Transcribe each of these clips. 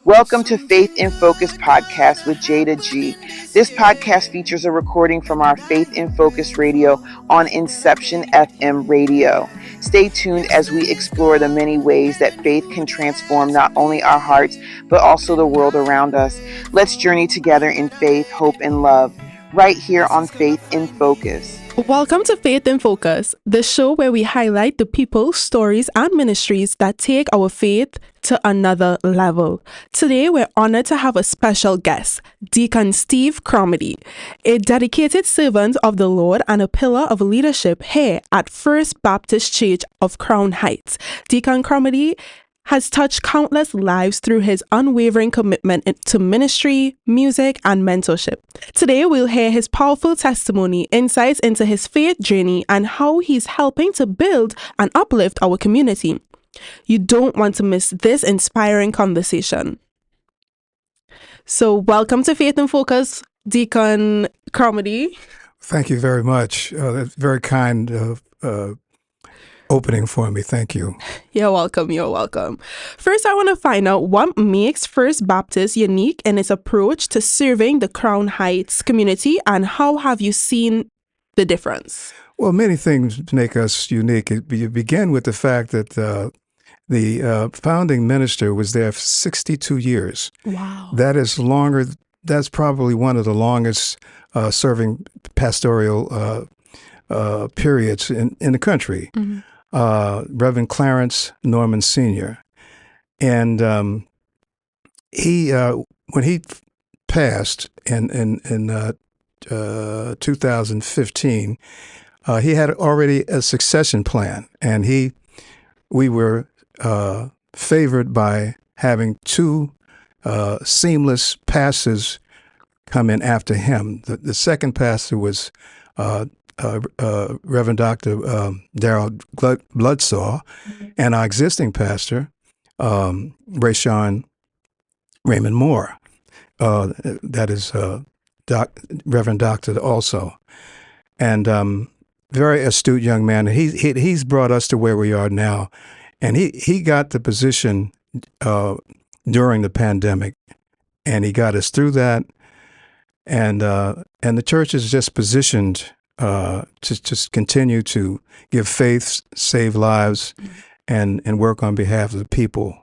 Welcome to Faith in Focus podcast with Jada G. This podcast features a recording from our Faith in Focus radio on Inception FM radio. Stay tuned as we explore the many ways that faith can transform not only our hearts, but also the world around us. Let's journey together in faith, hope, and love, right here on Faith in Focus. Welcome to Faith in Focus, the show where we highlight the people, stories, and ministries that take our faith to another level. Today, we're honored to have a special guest, Deacon Steve Cromity, a dedicated servant of the Lord and a pillar of leadership here at First Baptist Church of Crown Heights. Deacon Cromity has touched countless lives through his unwavering commitment to ministry, music, and mentorship. Today, we'll hear his powerful testimony, insights into his faith journey, and how he's helping to build and uplift our community. You don't want to miss this inspiring conversation. So, welcome to Faith in Focus, Deacon Cromity. Thank you very much. That's very kind of opening for me. Thank you. You're welcome. You're welcome. First, I want to find out what makes First Baptist unique in its approach to serving the Crown Heights community, and how have you seen the difference? Well, many things make us unique. You begin with the fact that the founding minister was there for 62 years. Wow. That is longer. That's probably one of the longest serving pastoral periods in the country. Mm-hmm. Reverend Clarence Norman Sr. And he, when he passed in 2015, he had already a succession plan, and we were favored by having two seamless pastors come in after him. The second pastor was Reverend Dr. Darrell Bloodsaw, and our existing pastor, Rayshawn Raymond Moore. That is Reverend Doctor also. And very astute young man. He's brought us to where we are now. And he got the position during the pandemic, and he got us through that. And the church is just positioned to just continue to give faith, save lives, and work on behalf of the people.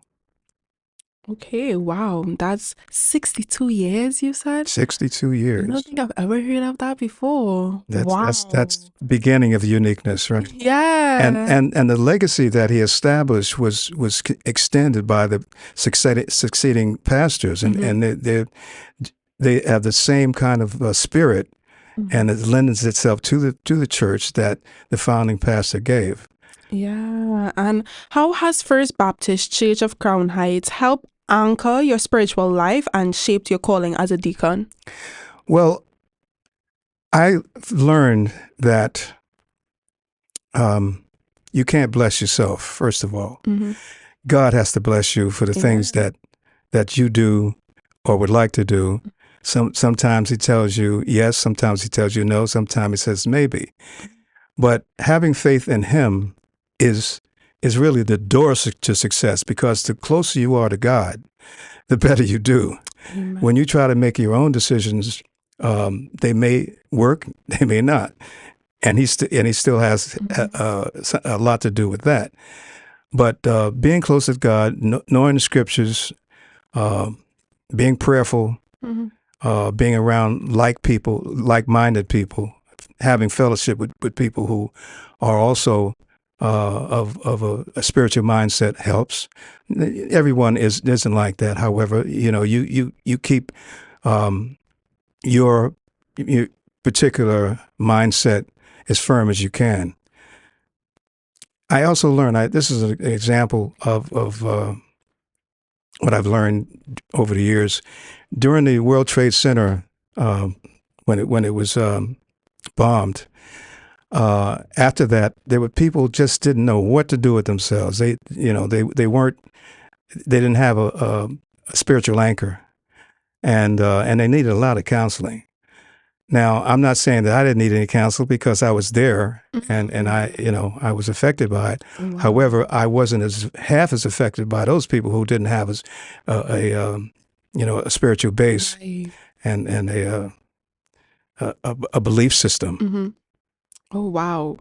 Okay, wow. That's 62 years, you said? 62 years. I don't think I've ever heard of that before. Wow. That's the beginning of uniqueness, right? Yeah. And the legacy that he established was extended by the succeeding pastors, and they have the same kind of spirit. And it lends itself to the church that the founding pastor gave. Yeah. And how has First Baptist Church of Crown Heights helped anchor your spiritual life and shaped your calling as a deacon? Well, I've learned that you can't bless yourself, first of all. Mm-hmm. God has to bless you for the things that you do or would like to do. Sometimes he tells you yes, sometimes he tells you no, sometimes he says maybe. But having faith in him is really the door to success, because the closer you are to God, the better you do. Amen. When you try to make your own decisions, they may work, they may not. And he still has a lot to do with that. But being close to God, knowing the scriptures, being prayerful, being around like-minded people, having fellowship with people who are also of a spiritual mindset helps. Everyone isn't like that. However, you keep your particular mindset as firm as you can. I also learned, this is an example of what I've learned over the years. During the World Trade Center, when it was bombed, after that, there were people just didn't know what to do with themselves. They didn't have a spiritual anchor, and they needed a lot of counseling. Now, I'm not saying that I didn't need any counsel because I was there and I was affected by it. Wow. However, I wasn't half as affected by those people who didn't have a spiritual base Right. and a belief system. Mm-hmm. Oh, wow.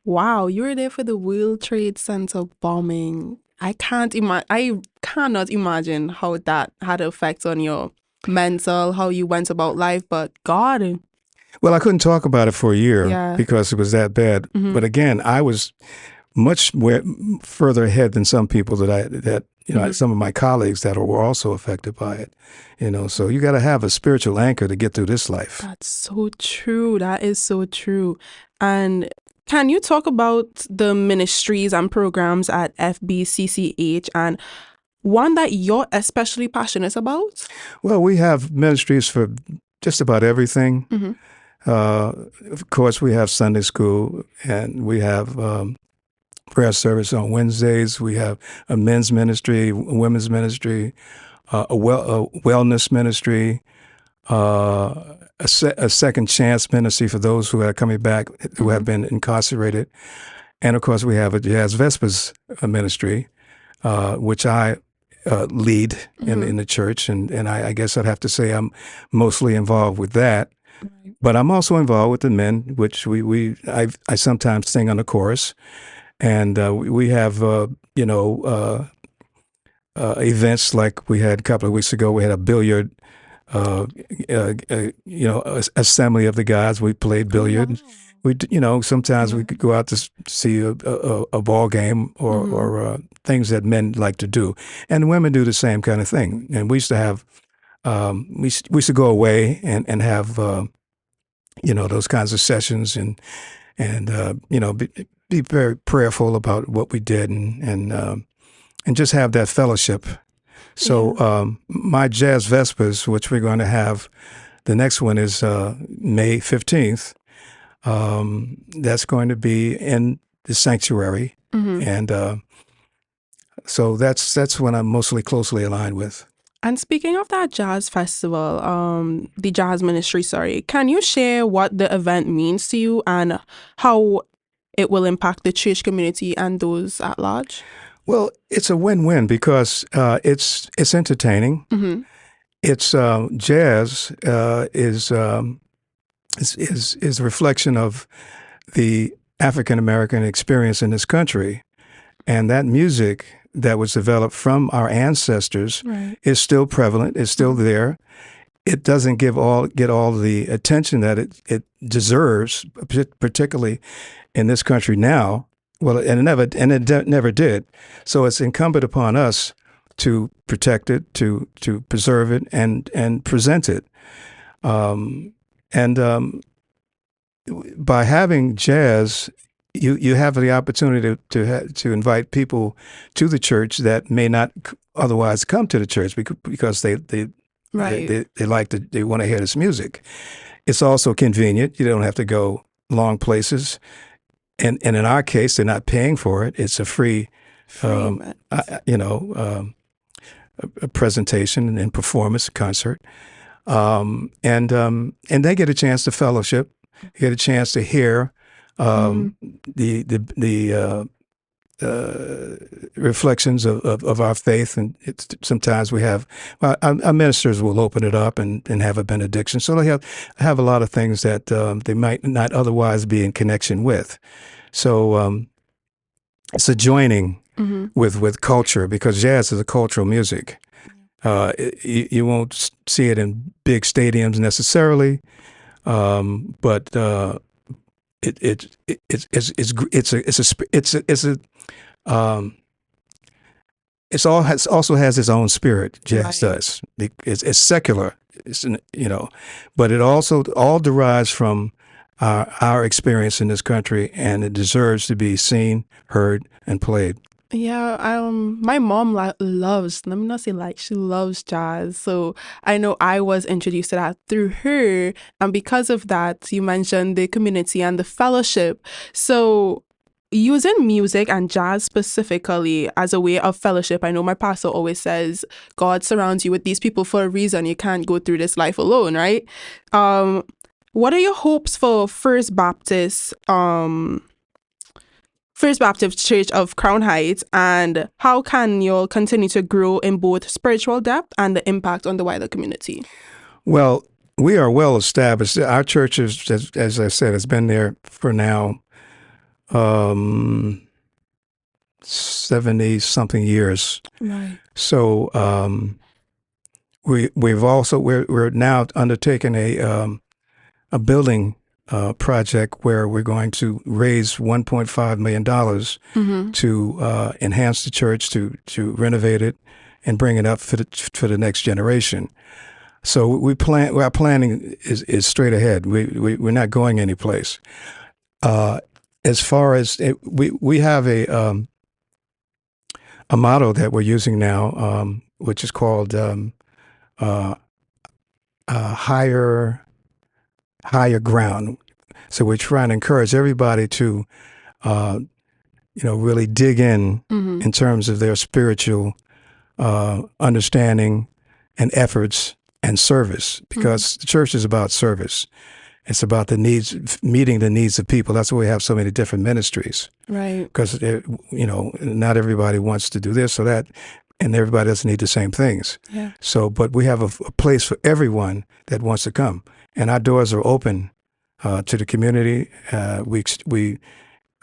Wow, you were there for the World Trade Center bombing. I cannot imagine how that had an effect on your mental, how you went about life, but God. Well, I couldn't talk about it for a year Yeah. because it was that bad. Mhm. But again, I was much further ahead than some people that some of my colleagues that were also affected by it. So you got to have a spiritual anchor to get through this life. That's so true. That is so true. And can you talk about the ministries and programs at FBCCH and one that you're especially passionate about? Well, we have ministries for just about everything. Mhm. Of course, we have Sunday school, and we have prayer service on Wednesdays. We have a men's ministry, a women's ministry, a wellness ministry, a second chance ministry for those who are coming back who have been incarcerated, and of course, we have a Jazz Vespers ministry, which I lead in the church, and I guess I'd have to say I'm mostly involved with that. Right. But I'm also involved with the men, which I sometimes sing on the chorus, and we have events like we had a couple of weeks ago. We had a billiard, assembly of the guys. We played billiard. Wow. Sometimes we could go out to see a ball game or things that men like to do, and women do the same kind of thing. And we used to have we used to go away and have those kinds of sessions and be very prayerful about what we did and just have that fellowship. So my Jazz Vespers, which we're going to have, the next one is May 15th. That's going to be in the sanctuary, and so that's what I'm mostly closely aligned with. And speaking of that jazz festival, the jazz ministry, sorry, can you share what the event means to you and how it will impact the church community and those at large? Well, it's a win-win because it's entertaining. Mm-hmm. It's jazz is a reflection of the African American experience in this country, and that music that was developed from our ancestors Right. is still prevalent. It's still there. It doesn't get all the attention that it deserves, particularly in this country now. Well, and it never did. So it's incumbent upon us to protect it, to preserve it, and present it. By having jazz, you have the opportunity to invite people to the church that may not otherwise come to the church because they Right. they want to hear this music. It's also convenient. You don't have to go long places. And in our case, they're not paying for it. It's a free event. a presentation and performance, concert. And they get a chance to fellowship, get a chance to hear the reflections of our faith. And sometimes we have our ministers will open it up and have a benediction. So they have a lot of things that they might not otherwise be in connection with. So it's a joining with culture, because jazz is a cultural music. You won't see it in big stadiums necessarily, but it also has its own spirit. Jazz does. It's secular. But it also all derives from our experience in this country, and it deserves to be seen, heard, and played. Yeah, my mom loves, let me not say like, she loves jazz. So I know I was introduced to that through her. And because of that, you mentioned the community and the fellowship. So using music and jazz specifically as a way of fellowship, I know my pastor always says, God surrounds you with these people for a reason. You can't go through this life alone, right? What are your hopes for First Baptist Church of Crown Heights, and how can you all continue to grow in both spiritual depth and the impact on the wider community? Well, we are well established. Our church is, as I said, has been there for now 70 something years. Right. So we're now undertaking a building project where we're going to raise $1.5 million to enhance the church, to renovate it, and bring it up for the next generation. So our planning is straight ahead. We're not going anyplace. As far as we have a motto that we're using now, which is called higher ground. So we're trying to encourage everybody to, really dig in terms of their spiritual understanding and efforts and service, because the church is about service. It's about meeting the needs of people. That's why we have so many different ministries. Right. Because, not everybody wants to do this or that, and everybody doesn't need the same things. Yeah. So, but we have a place for everyone that wants to come, and our doors are open to the community. We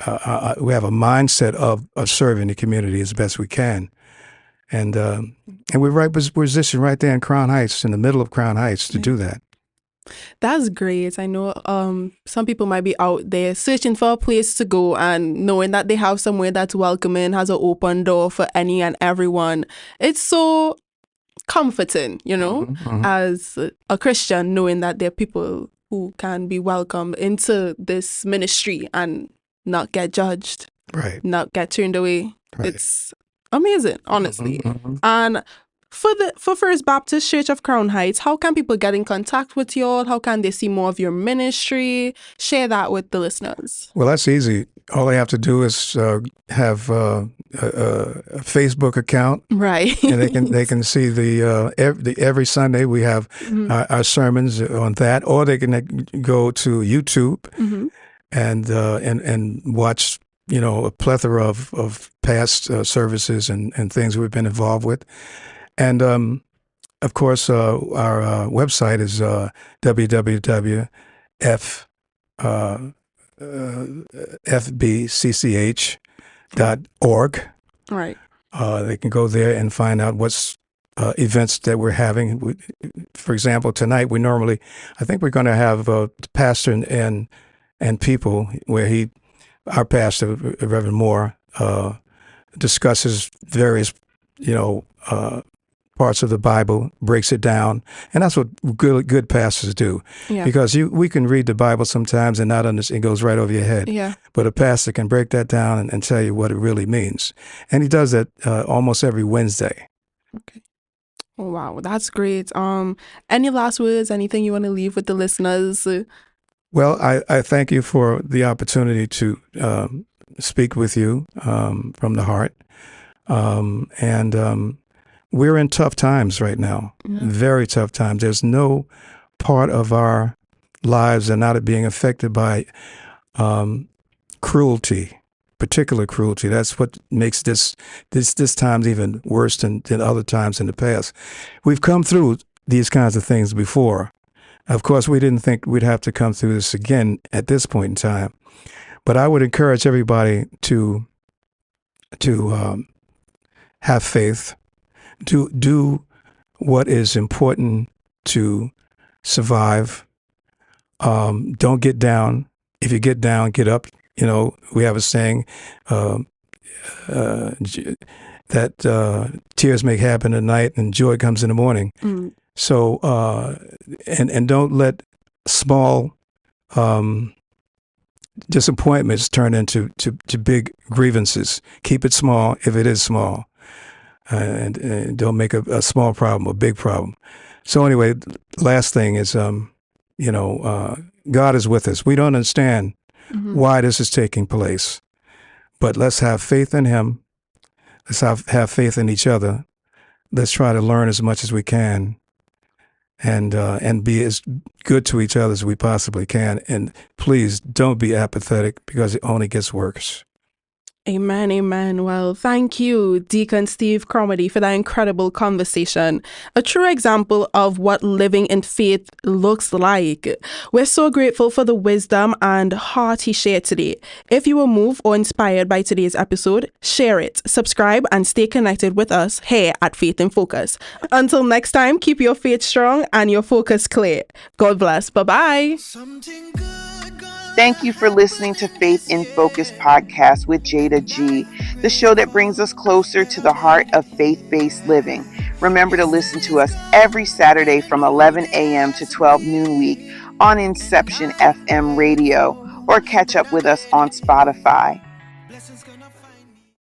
have a mindset of serving the community as best we can, and we're positioned right there in Crown Heights, in the middle of Crown Heights, to do that. That's great. I know some people might be out there searching for a place to go, and knowing that they have somewhere that's welcoming, has an open door for any and everyone. It's so comforting, as a Christian, knowing that there are people who can be welcomed into this ministry and not get judged, right? Not get turned away. Right. It's amazing, honestly. And for First Baptist Church of Crown Heights, how can people get in contact with you all? How can they see more of your ministry? Share that with the listeners. Well, that's easy. All they have to do is have a Facebook account, right? And they can see every Sunday we have our sermons on that, or they can go to YouTube and watch a plethora of past services and things we've been involved with. And, of course, our website is www.fbcch.org. Right. They can go there and find out what's events that we're having. For example, tonight I think we're going to have a pastor and people where our pastor, Reverend Moore, discusses various, parts of the Bible, breaks it down, and that's what good pastors do. Yeah. Because we can read the Bible sometimes and not understand; it goes right over your head. Yeah. But a pastor can break that down and tell you what it really means, and he does that almost every Wednesday. Okay. Oh, wow, that's great. Any last words? Anything you want to leave with the listeners? Well, I thank you for the opportunity to speak with you from the heart, and we're in tough times right now, very tough times. There's no part of our lives that are not being affected by cruelty, particular cruelty. That's what makes this times even worse than other times in the past. We've come through these kinds of things before. Of course, we didn't think we'd have to come through this again at this point in time. But I would encourage everybody to have faith. Do what is important to survive. Don't get down. If you get down, get up. We have a saying that tears may happen at night and joy comes in the morning. Mm. So, and don't let small disappointments turn into big grievances. Keep it small if it is small. And don't make a small problem a big problem. So anyway, last thing is, God is with us. We don't understand why this is taking place, but let's have faith in Him. Let's have faith in each other. Let's try to learn as much as we can, and be as good to each other as we possibly can. And please don't be apathetic, because it only gets worse. Amen, amen. Well, thank you, Deacon Steve Cromity, for that incredible conversation. A true example of what living in faith looks like. We're so grateful for the wisdom and heart he shared today. If you were moved or inspired by today's episode, share it, subscribe, and stay connected with us here at Faith in Focus. Until next time, keep your faith strong and your focus clear. God bless. Bye-bye. Thank you for listening to Faith in Focus podcast with Jada G, the show that brings us closer to the heart of faith-based living. Remember to listen to us every Saturday from 11 a.m. to 12 noon week on Inception FM radio, or catch up with us on Spotify.